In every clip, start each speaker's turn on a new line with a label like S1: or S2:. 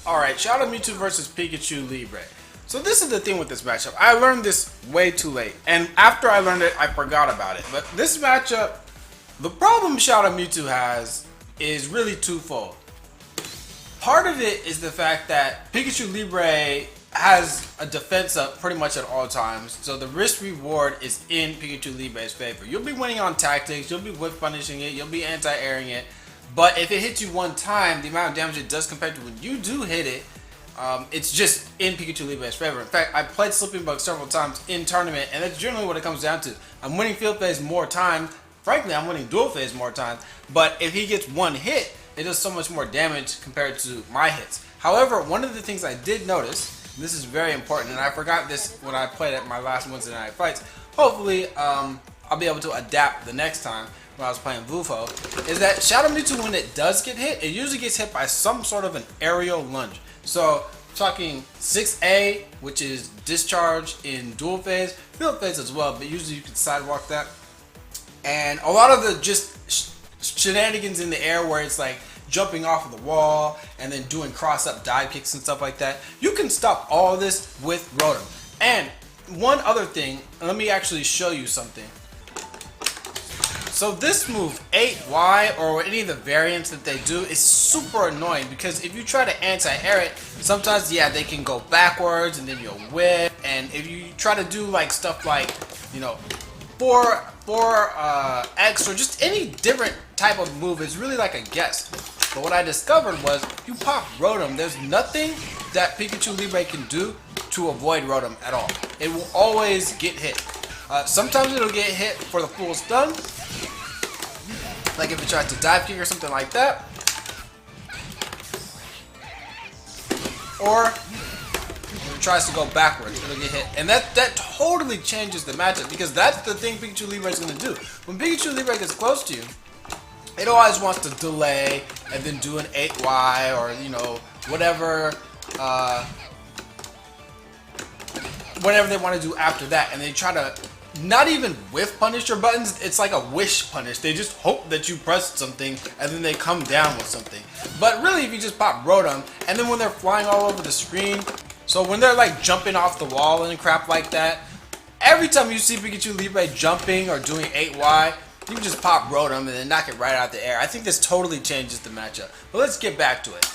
S1: Alright, shout out Mewtwo versus Pikachu Libre. So this is the thing with this matchup. I learned this way too late. And after I learned it, I forgot about it. But this matchup, the problem Shout Out Mewtwo has is really twofold. Part of it is the fact that Pikachu Libre has a defense up pretty much at all times. So the risk reward is in Pikachu Libre's favor. You'll be winning on tactics, you'll be whiff punishing it, you'll be anti-airing it. But if it hits you one time, the amount of damage it does compared to when you do hit it, it's just in Pikachu Libre's favor. In fact, I played Sleeping Bug several times in tournament, and that's generally what it comes down to. I'm winning field phase more times. Frankly, I'm winning dual phase more times. But if he gets one hit, it does so much more damage compared to my hits. However, one of the things I did notice, and this is very important, and I forgot this when I played at my last Wednesday night fights. Hopefully, I'll be able to adapt the next time when I was playing Vufo, is that Shout Out Mewtwo, when it does get hit, it usually gets hit by some sort of an aerial lunge. So, talking 6A, which is Discharge in dual phase, field phase as well, but usually you can sidewalk that. And a lot of the just shenanigans in the air where it's like jumping off of the wall and then doing cross-up dive kicks and stuff like that, you can stop all this with Rotom. And one other thing, let me actually show you something. So this move, 8Y, or any of the variants that they do, is super annoying because if you try to anti-air it, sometimes, yeah, they can go backwards and then you'll whip. And if you try to do like stuff like, you know, 4X or just any different type of move, it's really like a guess. But what I discovered was, if you pop Rotom, there's nothing that Pikachu Libre can do to avoid Rotom at all. It will always get hit. Sometimes it'll get hit for the full stun, like if it tries to dive kick or something like that. Or if it tries to go backwards, it'll get hit. And that totally changes the matchup, because that's the thing Pikachu Libre is going to do. When Pikachu Libre gets close to you, it always wants to delay and then do an 8Y or, you know, whatever they want to do after that. And they try to not even whiff punish your buttons, it's like a wish punish. They just hope that you press something and then they come down with something. But really, if you just pop Rotom, and then when they're flying all over the screen, so when they're like jumping off the wall and crap like that, every time you see Pikachu Libre jumping or doing 8Y, you can just pop Rotom and then knock it right out the air. I think this totally changes the matchup. But let's get back to it.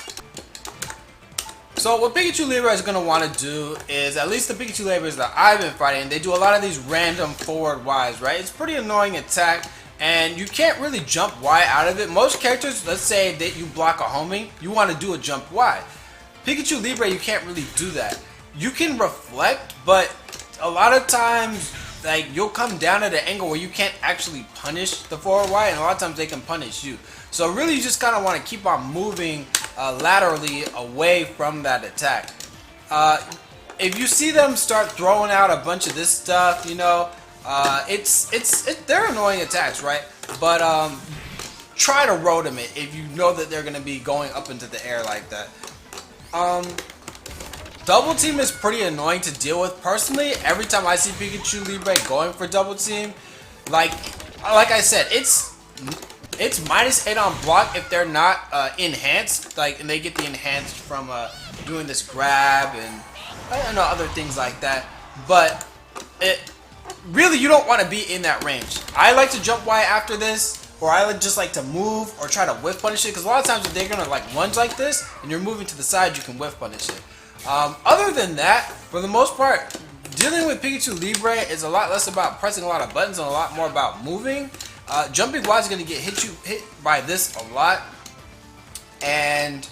S1: So what Pikachu Libre is going to want to do is, at least the Pikachu Libres that I've been fighting, they do a lot of these random forward Ys, right? It's pretty annoying attack, and you can't really jump Y out of it. Most characters, let's say that you block a homing, you want to do a jump Y. Pikachu Libre, you can't really do that. You can reflect, but a lot of times, like, you'll come down at an angle where you can't actually punish the forward Y, and a lot of times they can punish you. So really, you just kind of want to keep on moving laterally away from that attack. If you see them start throwing out a bunch of this stuff, you know, they're annoying attacks, right? But try to Rotom it if you know that they're going to be going up into the air like that. Double team is pretty annoying to deal with. Personally, every time I see Pikachu Libre going for double team, like I said, it's -8 on block if they're not enhanced, like, and they get the enhanced from doing this grab and I don't know, other things like that. But really, you don't want to be in that range. I like to jump Y after this, or I just like to move or try to whiff punish it, because a lot of times if they're gonna like lunge like this and you're moving to the side, you can whiff punish it. Other than that, for the most part, dealing with Pikachu Libre is a lot less about pressing a lot of buttons and a lot more about moving. Jumping Y is going to get hit by this a lot, and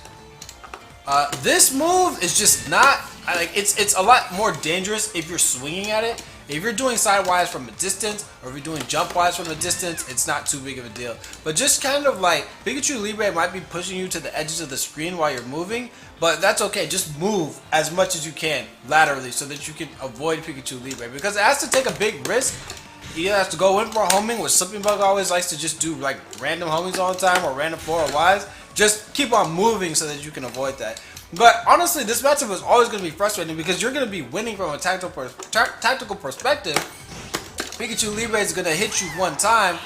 S1: this move is just not like, it's a lot more dangerous if you're swinging at it. If you're doing sidewise from a distance, or if you're doing jump wise from a distance, it's not too big of a deal. But just kind of like, Pikachu Libre might be pushing you to the edges of the screen while you're moving, but that's okay. Just move as much as you can laterally so that you can avoid Pikachu Libre, because it has to take a big risk. He has to go in for a homing, which Sleeping Bug always likes to just do like random homings all the time, or random forward Ys. Just keep on moving so that you can avoid that. But honestly, this matchup is always going to be frustrating because you're going to be winning from a tactical perspective. Pikachu Libre is going to hit you one time,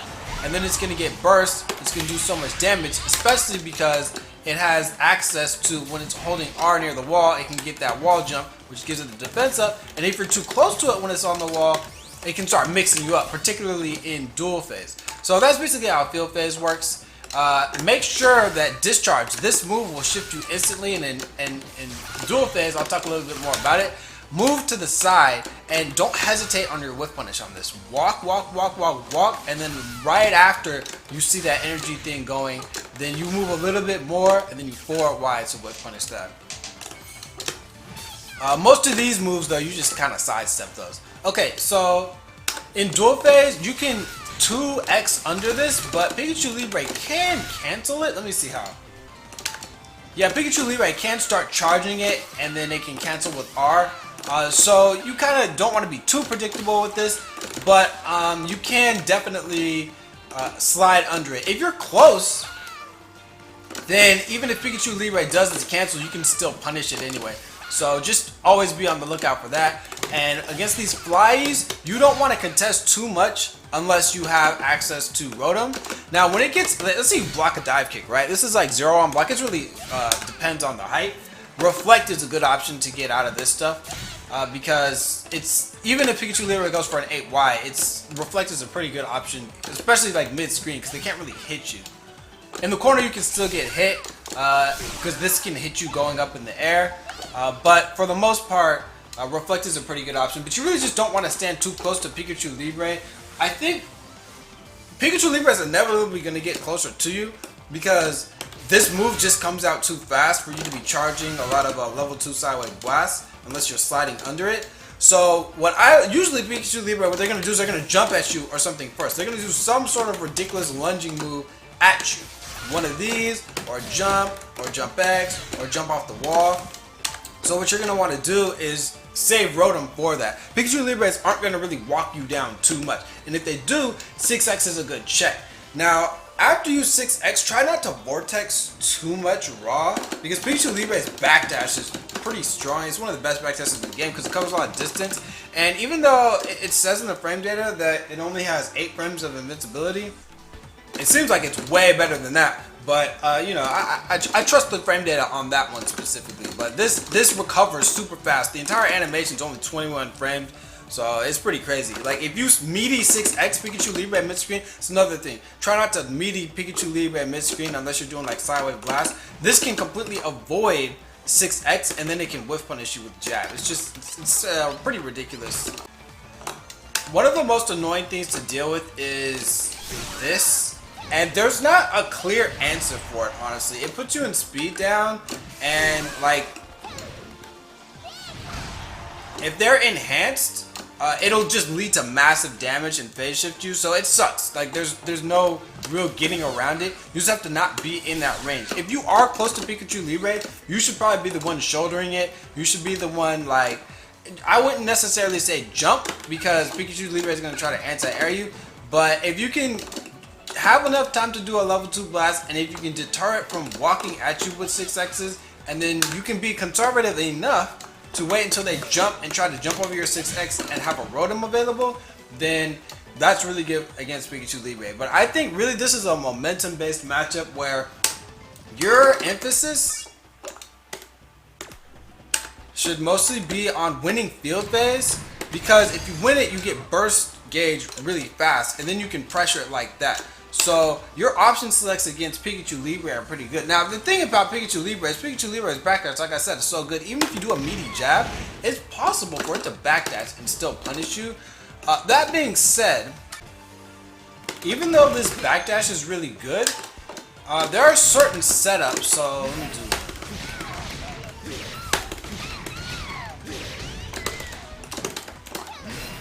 S1: and then it's going to get burst. It's going to do so much damage, especially because it has access to, when it's holding R near the wall, it can get that wall jump, which gives it the defense up. And if you're too close to it when it's on the wall, it can start mixing you up, particularly in duel phase. So that's basically how field phase works. Make sure that Discharge, this move will shift you instantly, and in duel phase, I'll talk a little bit more about it. Move to the side and don't hesitate on your whiff punish on this. Walk, walk, walk, walk, walk, and then right after you see that energy thing going, then you move a little bit more and then you forward wide to whiff punish that. Most of these moves though, you just kind of sidestep those. Okay, so in duel phase, you can 2x under this, but Pikachu Libre can cancel it. Let me see how. Yeah, Pikachu Libre can start charging it and then it can cancel with R. So you kind of don't want to be too predictable with this, but you can definitely slide under it. If you're close, then even if Pikachu Libre does this cancel, you can still punish it anyway. So just always be on the lookout for that. And against these flies, you don't want to contest too much unless you have access to Rotom. Now when it gets, let's say you block a dive kick, right? This is like 0 on block. It really depends on the height. Reflect is a good option to get out of this stuff because it's, even if Pikachu Libre goes for an 8Y, Reflect is a pretty good option, especially like mid-screen because they can't really hit you. In the corner you can still get hit because this can hit you going up in the air, but for the most part Reflect is a pretty good option, but you really just don't want to stand too close to Pikachu Libre. I think Pikachu Libre is inevitably going to get closer to you because this move just comes out too fast for you to be charging a lot of level 2 sideways blasts unless you're sliding under it. So what usually Pikachu Libre, what they're going to do is they're going to jump at you or something first. They're going to do some sort of ridiculous lunging move at you. One of these, or jump X, or jump off the wall. So what you're going to want to do is save Rotom for that. Pikachu Libres aren't going to really walk you down too much. And if they do, 6x is a good check. Now, after you 6x, try not to Vortex too much raw, because Pikachu Libre's backdash is pretty strong. It's one of the best backdashes in the game because it covers a lot of distance. And even though it says in the frame data that it only has 8 frames of invincibility, it seems like it's way better than that. But you know, I trust the frame data on that one specifically. But this recovers super fast. The entire animation is only 21 frames, so it's pretty crazy. Like if you meaty 6x Pikachu Libre mid screen, it's another thing. Try not to meaty Pikachu Libre mid screen unless you're doing like sideways blast. This can completely avoid 6x, and then it can whiff punish you with jab. It's pretty ridiculous. One of the most annoying things to deal with is this. And there's not a clear answer for it, honestly. It puts you in speed down, and like, if they're enhanced, it'll just lead to massive damage and phase shift you, so it sucks. Like, there's no real getting around it. You just have to not be in that range. If you are close to Pikachu Libre, you should probably be the one shouldering it. You should be the one, like, I wouldn't necessarily say jump, because Pikachu Libre is going to try to anti-air you, but if you can have enough time to do a level 2 blast, and if you can deter it from walking at you with 6x's, and then you can be conservative enough to wait until they jump and try to jump over your 6x and have a Rotom available, then that's really good against Pikachu Libre. But I think really this is a momentum based matchup where your emphasis should mostly be on winning field phase, because if you win it, you get burst gauge really fast, and then you can pressure it like that. So your option selects against Pikachu Libre are pretty good. Now the thing about Pikachu Libre's backdash, like I said, is so good. Even if you do a meaty jab, it's possible for it to backdash and still punish you. That being said, even though this backdash is really good, there are certain setups. So let me do.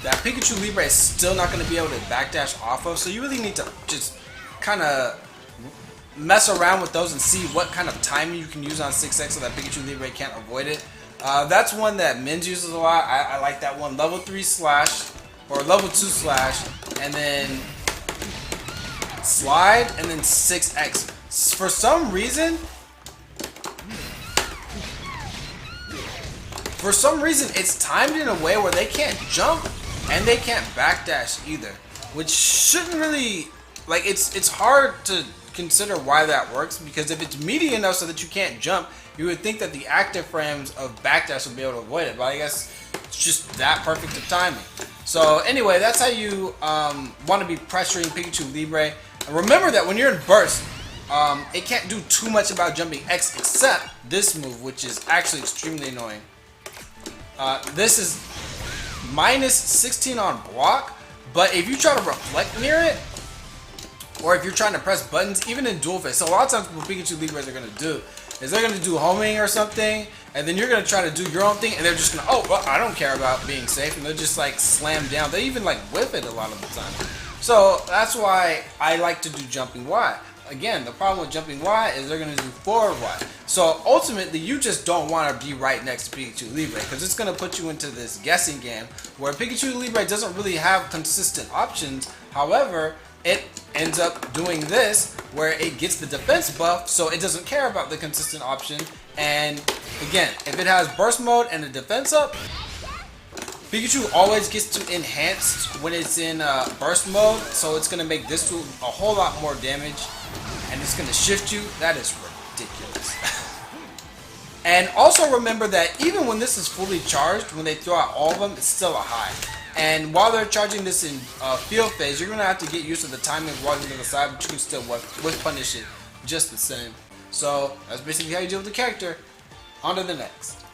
S1: That Pikachu Libre is still not going to be able to backdash off of, so you really need to just kind of mess around with those and see what kind of timing you can use on 6x so that Pikachu Libre can't avoid it. That's one that Men's uses a lot. I like that one. Level 3 slash, or level 2 slash, and then slide, and then 6x. For some reason, it's timed in a way where they can't jump and they can't backdash either, which shouldn't really, like, it's hard to consider why that works, because if it's meaty enough so that you can't jump, you would think that the active frames of backdash would be able to avoid it, but I guess it's just that perfect of timing. So anyway, that's how you want to be pressuring Pikachu Libre. And remember that when you're in burst, it can't do too much about jumping X except this move, which is actually extremely annoying. This is minus 16 on block, but if you try to reflect near it, or if you're trying to press buttons, even in dual phase, so a lot of times what Pikachu Libres are going to do is they're going to do homing or something, and then you're going to try to do your own thing, and they're just going to, oh, well, I don't care about being safe, and they'll just like slam down. They even like whip it a lot of the time. So that's why I like to do jumping Y. Again, the problem with jumping Y is they're going to do forward Y. So ultimately, you just don't want to be right next to Pikachu Libre, because it's going to put you into this guessing game where Pikachu Libre doesn't really have consistent options. However, it ends up doing this where it gets the defense buff, so it doesn't care about the consistent option. And again, if it has burst mode and the defense up, Pikachu always gets to enhanced when it's in burst mode, so it's going to make this tool a whole lot more damage, and it's going to shift you. That is ridiculous. And also remember that even when this is fully charged, when they throw out all of them, it's still a high. And while they're charging this in field phase, you're going to have to get used to the timing of walking to the side, but you can still whiff punish it just the same. So that's basically how you deal with the character. On to the next.